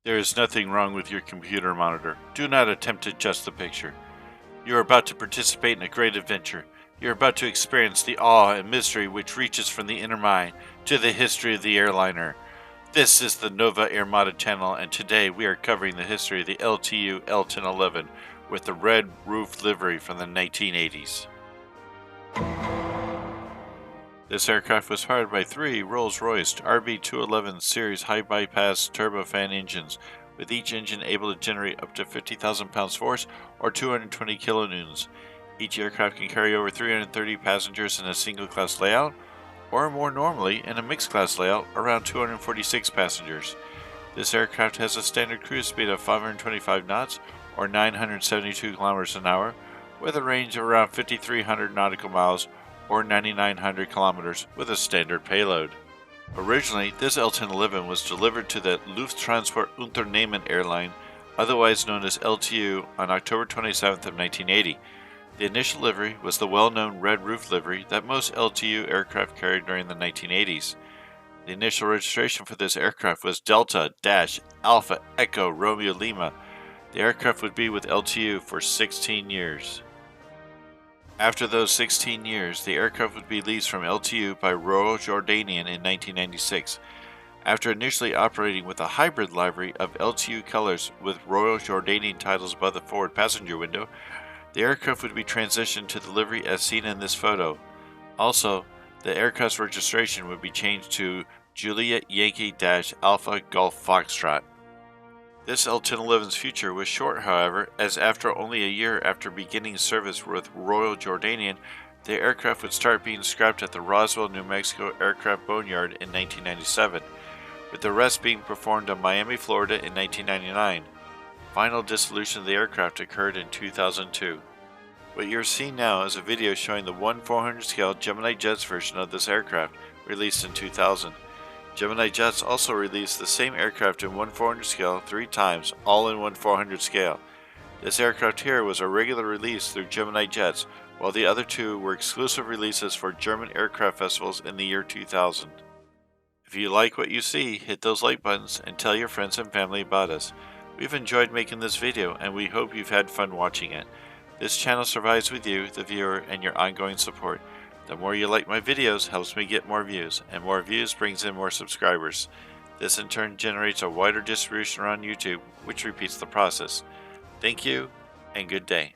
There is nothing wrong with your computer monitor. Do not attempt to adjust the picture. You are about to participate in a great adventure. You are about to experience the awe and mystery which reaches from the inner mind to the history of the airliner. This is the Nova Airmada channel, and today we are covering the history of the LTU L-1011 with the red roof livery from the 1980s. This aircraft was powered by three Rolls Royce RB-211 series high-bypass turbofan engines, with each engine able to generate up to 50,000 pounds force or 220 kilonewtons. Each aircraft can carry over 330 passengers in a single-class layout, or more normally in a mixed-class layout, around 246 passengers. This aircraft has a standard cruise speed of 525 knots or 972 kilometers an hour, with a range of around 5,300 nautical miles or 9,900 kilometers with a standard payload. Originally, this L-1011 was delivered to the Lufttransportunternehmen airline, otherwise known as LTU, on October 27th of 1980. The initial livery was the well-known red roof livery that most LTU aircraft carried during the 1980s. The initial registration for this aircraft was Delta-Alpha Echo Romeo Lima. The aircraft would be with LTU for 16 years. After those 16 years, the aircraft would be leased from LTU by Royal Jordanian in 1996. After initially operating with a hybrid livery of LTU colors with Royal Jordanian titles above the forward passenger window, the aircraft would be transitioned to the livery as seen in this photo. Also, the aircraft's registration would be changed to Juliet Yankee-Alpha Golf Foxtrot. This L-1011's future was short, however, as after only a year after beginning service with Royal Jordanian, the aircraft would start being scrapped at the Roswell, New Mexico Aircraft Boneyard in 1997, with the rest being performed on Miami, Florida in 1999. Final dissolution of the aircraft occurred in 2002. What you're seeing now is a video showing the 1/400 scale Gemini Jets version of this aircraft, released in 2000. Gemini Jets also released the same aircraft in 1/400 scale 3 times, all in 1/400 scale. This aircraft here was a regular release through Gemini Jets, while the other two were exclusive releases for German aircraft festivals in the year 2000. If you like what you see, hit those like buttons and tell your friends and family about us. We've enjoyed making this video, and we hope you've had fun watching it. This channel survives with you, the viewer, and your ongoing support. The more you like my videos helps me get more views, and more views brings in more subscribers. This in turn generates a wider distribution around YouTube, which repeats the process. Thank you, and good day.